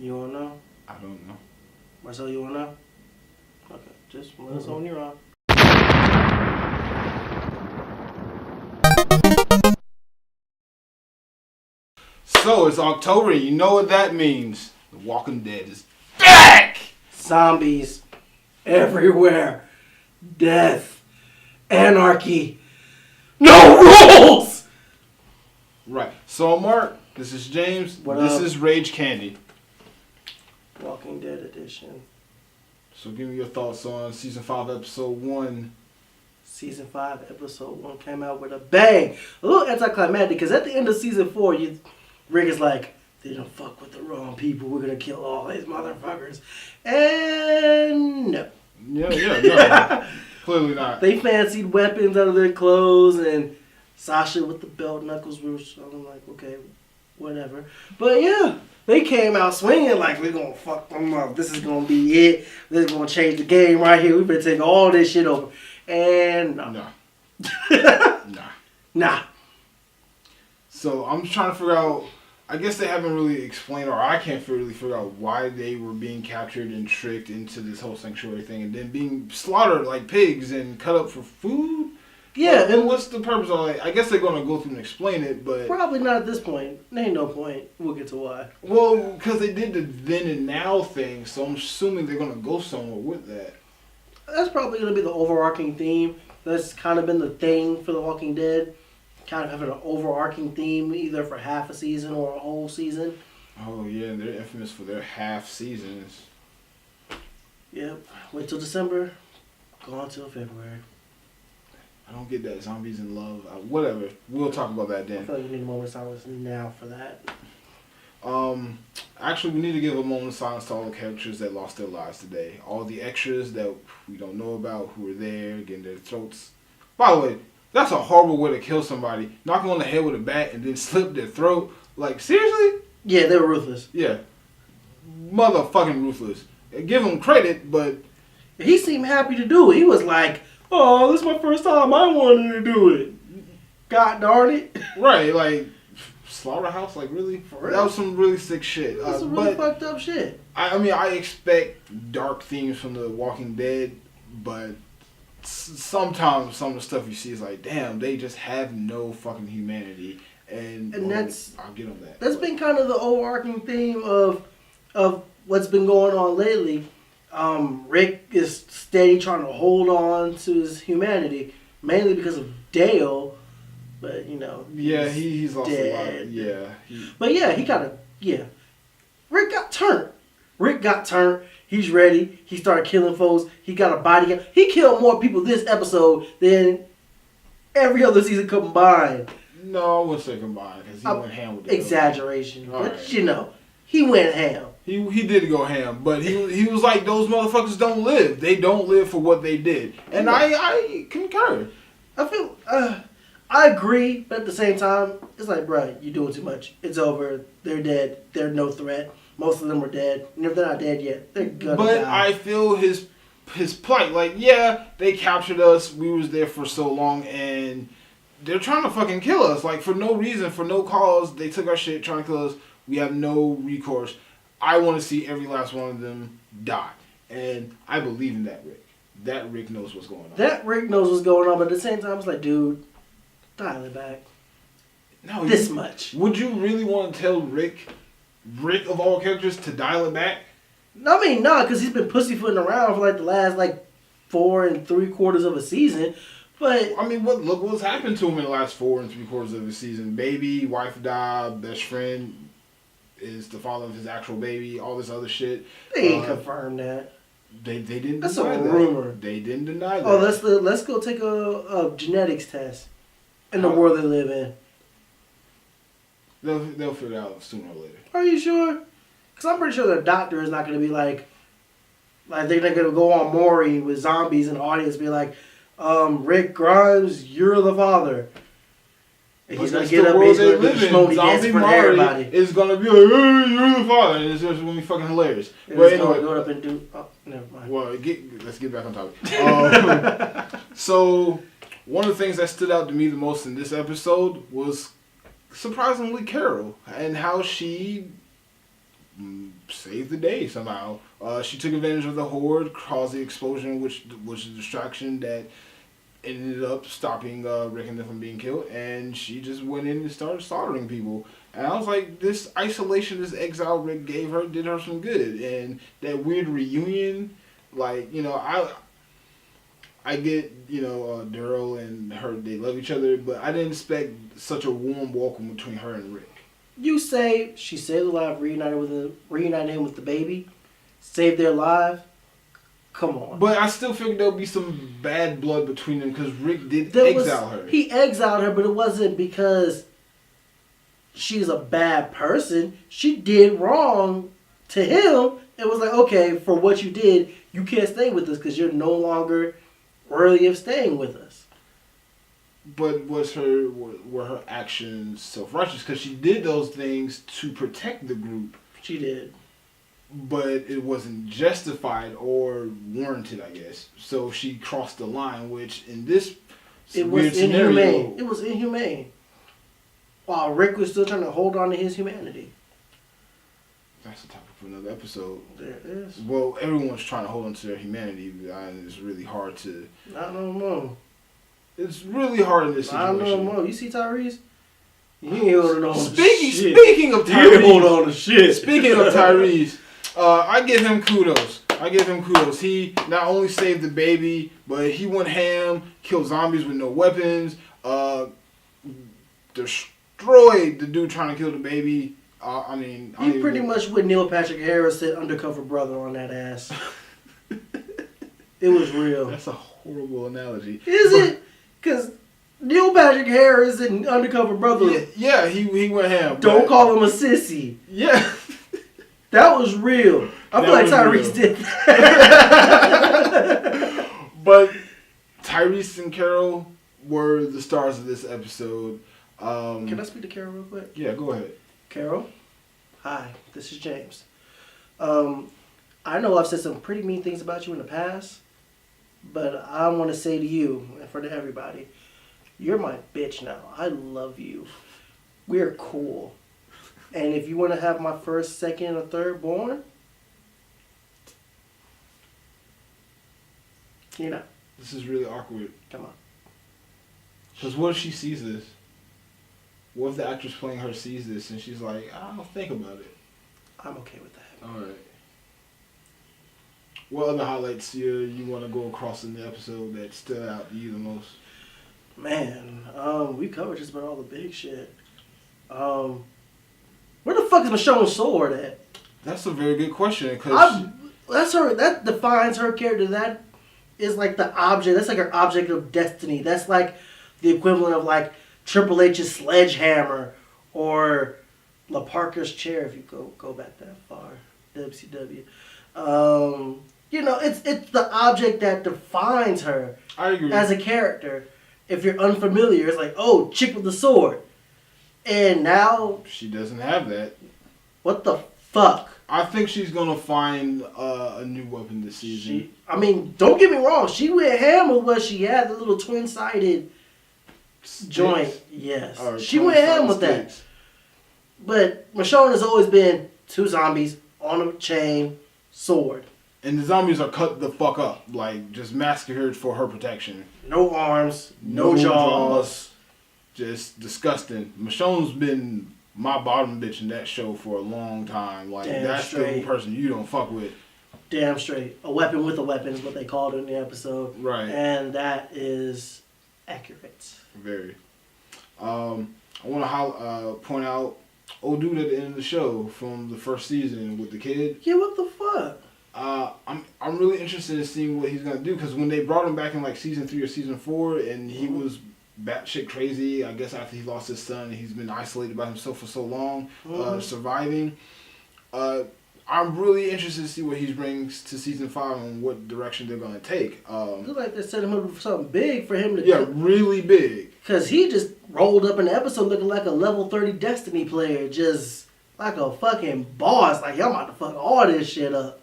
You wanna know? I don't know. Marcel, you wanna know? Okay, just let us know when you're on. So it's October, you know what that means. The Walking Dead is back! Zombies everywhere. Death. Anarchy. No rules! Right. So Mark, this is James. What this up? is Rage Candy. Walking Dead edition. So give me your thoughts on season 5, episode 1. Season 5, episode 1 came out with a bang. A little anticlimactic because at the end of season 4, Rick is like, they don't fuck with the wrong people. We're going to kill all these motherfuckers. And no. No. Clearly not. They fancied weapons out of their clothes and Sasha with the belt knuckles. I'm like, okay, whatever. But yeah, they came out swinging like, we're going to fuck them up. This is going to be it. This is going to change the game right here. We better take all this shit over. And no. Nah. So I'm trying to figure out, I guess they haven't really explained, or I can't really figure out why they were being captured and tricked into this whole sanctuary thing and then being slaughtered like pigs and cut up for food. Yeah. And what's the purpose of it? I guess they're going to go through and explain it, but... Probably not at this point. There ain't no point. We'll get to why. Well, because they did the then and now thing, so I'm assuming they're going to go somewhere with that. That's probably going to be the overarching theme. That's kind of been the thing for The Walking Dead. Kind of having an overarching theme either for half a season or a whole season. Oh, yeah, they're infamous for their half seasons. Yep. Wait till December. Go on till February. I don't get that. Zombies in love. Whatever. We'll talk about that I then. feel like you need a moment of silence now for that. Actually, we need to give a moment of silence to all the characters that lost their lives today. All the extras that we don't know about who were there, getting their throats. By the way, that's a horrible way to kill somebody. Knock them on the head with a bat and then slip their throat. Like, seriously? Yeah, they were ruthless. Yeah. Motherfucking ruthless. Give them credit, but... He seemed happy to do it. He was like, oh, this is my first time I wanted to do it. God darn it. Right, like... Slaughterhouse, like really? For real? That was some really sick shit. That's some really fucked up shit. I mean, I expect dark themes from The Walking Dead, but sometimes some of the stuff you see is like, damn, they just have no fucking humanity. And that's I'll get on that. That's been kind of the overarching theme of what's been going on lately. Rick is steady trying to hold on to his humanity, mainly because of Dale. But, you know. Yeah, he's lost dead. a lot of, yeah. But yeah, Rick got turned. He's ready. He started killing folks. He got a body count. He killed more people this episode than every other season combined. No, I wouldn't say combined, because he went ham with the exaggeration. But, right. you know, he went ham. He did go ham, but he was like, those motherfuckers don't live. They don't live for what they did. And I concur. I feel... I agree, but at the same time, it's like, bro, you're doing too much. It's over. They're dead. They're no threat. Most of them are dead. And if they're not dead yet, they're gonna die. But I feel his plight. Like, yeah, they captured us. We was there for so long, and they're trying to fucking kill us. Like, for no reason, for no cause. They took our shit, trying to kill us. We have no recourse. I want to see every last one of them die. And I believe in that Rick. That Rick knows what's going on. That Rick knows what's going on, but at the same time, it's like, dude, dial it back. No, this much. Would you really want to tell Rick of all characters, to dial it back? I mean, nah, because he's been pussyfooting around for like the last 4 3/4 of a season. But I mean, look what's happened to him in the last 4 3/4 of the season. Baby, wife died, best friend is the father of his actual baby. All this other shit. They ain't confirmed that. They didn't. That's deny a that. rumor. They didn't deny that. Oh, let's go take a genetics test in the world they live in. They'll figure it out sooner or later. Are you sure? Because I'm pretty sure the doctor is not going to be like they're not going to go on Maury with zombies and the audience be like, Rick Grimes, you're the father. And he's going to get up and he's going to do the schmody dance in front of everybody. It's going to be like, hey, you're the father. And it's just going to be fucking hilarious. And but anyway, anyway. go up and do, oh, never mind. Well, let's get back on topic. So, one of the things that stood out to me the most in this episode was surprisingly Carol and how she saved the day somehow. She took advantage of the horde, caused the explosion, which was a distraction that ended up stopping Rick and them from being killed, and she just went in and started slaughtering people. And I was like, this isolation, this exile Rick gave her, did her some good. And that weird reunion, like, you know, I get, you know, Daryl and her, they love each other, but I didn't expect such a warm welcome between her and Rick. You say she saved their life, reunited him with the baby, saved their life. Come on. But I still figured there'll be some bad blood between them because Rick did exile her. He exiled her, but it wasn't because she's a bad person. She did wrong to him. It was like, okay, for what you did, you can't stay with us because you're no longer worthy of staying with us. But were her actions self-righteous? Because she did those things to protect the group. She did. But it wasn't justified or warranted, I guess. So she crossed the line, which in this weird scenario... It was inhumane. While Rick was still trying to hold on to his humanity. That's the topic for another episode. There it is. Well, everyone's trying to hold on to their humanity, and it's really hard to... Not no more. It's really hard in this situation. Not no more. You see Tyrese? He ain't holding on to shit. Speaking of Tyrese... He ain't holding on to shit. Speaking of Tyrese... I give him kudos. He not only saved the baby, but he went ham, killed zombies with no weapons, destroyed the dude trying to kill the baby. He pretty much with Neil Patrick Harris said undercover brother on that ass. It was real. That's a horrible analogy. Is it? Because Neil Patrick Harris and undercover brother. Yeah, he went ham. Don't call him a sissy. Yeah. That was real. I feel like Tyrese did that. But Tyrese and Carol were the stars of this episode. Can I speak to Carol real quick? Yeah, go ahead. Carol, hi, this is James. I know I've said some pretty mean things about you in the past, but I want to say to you and for everybody, you're my bitch now. I love you. We're cool. And if you want to have my first, second, or third born, you know. This is really awkward. Come on. Because what if she sees this? What if the actress playing her sees this and she's like, I'll think about it. I'm okay with that. Alright. What other highlights you want to go across in the episode that stood out to you the most? Man, we covered just about all the big shit. Where the fuck is Michonne's sword at? That's a very good question. That defines her character. That is like the object. That's like her object of destiny. That's like the equivalent of like Triple H's sledgehammer or La Parker's chair. If you go back that far, WCW. You know, it's the object that defines her. I agree. As a character. If you're unfamiliar, it's like, oh, chick with the sword. And now... She doesn't have that. What the fuck? I think she's going to find a new weapon this season. Don't get me wrong. She went ham with what she had, the little twin-sided joint. Yes. She went ham with that. But Michonne has always been two zombies on a chain, sword. And the zombies are cut the fuck up. Like, just massacred for her protection. No arms, no jaws. Just disgusting. Michonne's been my bottom bitch in that show for a long time. Like, that's the person you don't fuck with. Damn straight. A weapon with a weapon is what they called it in the episode. Right. And that is accurate. Very. I want to point out old dude at the end of the show from the first season with the kid. Yeah, what the fuck? I'm really interested in seeing what he's gonna do because when they brought him back in like season 3 or season 4 and he was batshit crazy, I guess after he lost his son and he's been isolated by himself for so long, surviving. I'm really interested to see what he brings to season 5 and what direction they're gonna take. Looks like they set him up for something big for him to do. Yeah, really big. Because he just rolled up in the episode looking like a level 30 Destiny player, just like a fucking boss. Like, y'all about to fuck all this shit up.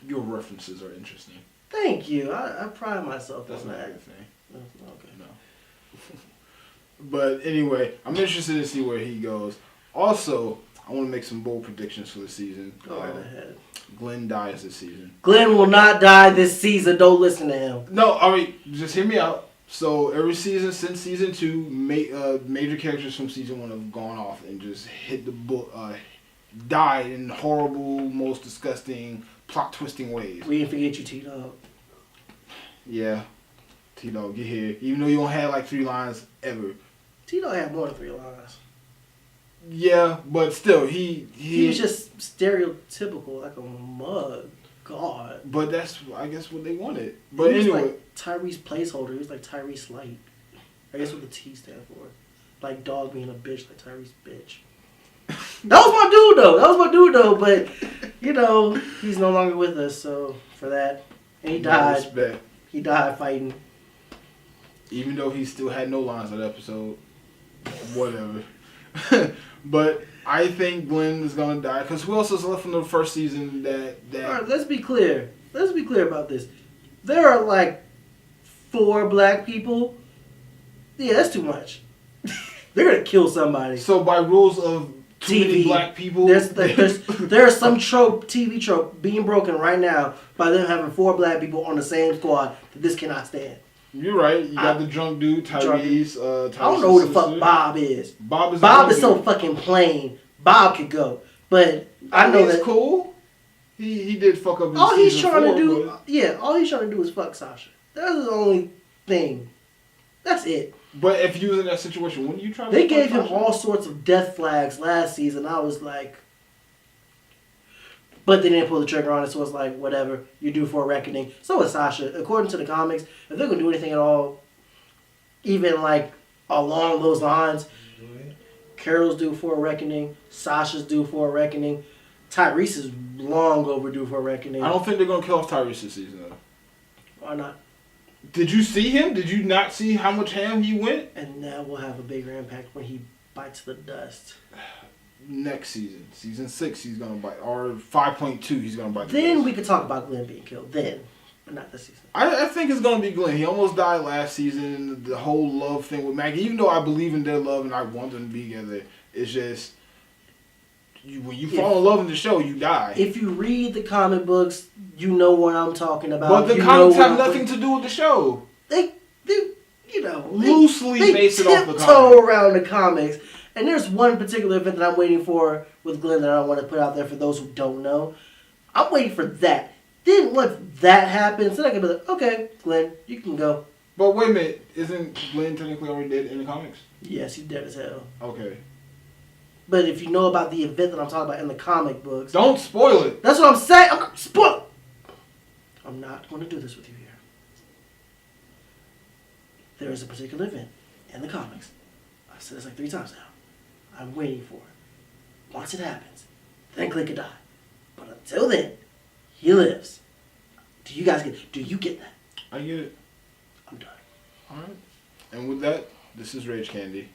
Your references are interesting. Thank you. I pride myself on that. That's not a good thing. Okay. No. But anyway, I'm interested to see where he goes. Also, I want to make some bold predictions for the season. Go right ahead. Glenn dies this season. Glenn will not die this season. Don't listen to him. No, all right, just hear me out. So every season since season 2, major characters from season 1 have gone off and just hit the book, died in horrible, most disgusting, plot twisting ways. We didn't forget you, T-Dog. Yeah, T-Dog, get here. Even though you don't have like 3 lines ever. T-Dog had more than 3 lines. Yeah, but still, he was just stereotypical, like a mug. God. But that's, I guess, what they wanted. But he was anyway. like Tyrese placeholder. He was like Tyrese Light. I guess what the T stand for. Like dog being a bitch, like Tyrese bitch. That was my dude though. But, you know, he's no longer with us, so for that. And he died. Respect. He died fighting. Even though he still had no lines that episode. Whatever. But I think Glenn is gonna die because who else is left from the first season that? All right, let's be clear. Let's be clear about this. There are like 4 black people. Yeah, that's too much. They're gonna kill somebody. So by rules of too many black people, there's some TV trope being broken right now by them having 4 black people on the same squad that this cannot stand. You're right. You got the drunk dude, Tyrese. I don't know who the fuck Bob is. Bob is so fucking plain. Bob could go, but I know that's cool. He did fuck up. All he's trying to do, all he's trying to do is fuck Sasha. That's the only thing. That's it. But if you was in that situation, wouldn't you try? They gave him all sorts of death flags last season. I was like, but they didn't pull the trigger on it, so it's like, whatever. You're due for a reckoning. So is Sasha. According to the comics, if they're going to do anything at all, even like along those lines, Carol's due for a reckoning. Sasha's due for a reckoning. Tyrese is long overdue for a reckoning. I don't think they're going to kill off Tyrese this season, though. Why not? Did you see him? Did you not see how much ham he went? And that will have a bigger impact when he bites the dust. Next season. Season 6, he's going to bite. Or 5.2, he's going to bite the Then dust. we could talk about Glenn being killed. Then. But not this season. I think it's going to be Glenn. He almost died last season. The whole love thing with Maggie, even though I believe in their love and I want them to be together, it's just, when you fall in love in the show, you die. If you read the comic books, you know what I'm talking about. But the comics have nothing to do with the show. They you know, loosely base it off the tiptoe around the comics. And there's one particular event that I'm waiting for with Glenn that I want to put out there for those who don't know. I'm waiting for that. Then once that happens, then I can be like, okay, Glenn, you can go. But wait a minute, isn't Glenn technically already dead in the comics? Yes, he's dead as hell. Okay. But if you know about the event that I'm talking about in the comic books... Don't spoil it. That's what I'm saying. I'm not going to do this with you here. There is a particular event in the comics. I've said this like 3 times now. I'm waiting for it. Once it happens, then Glenn could die. But until then, he lives. Do you get that? I get it. I'm done. Alright. And with that, this is Rage Candy.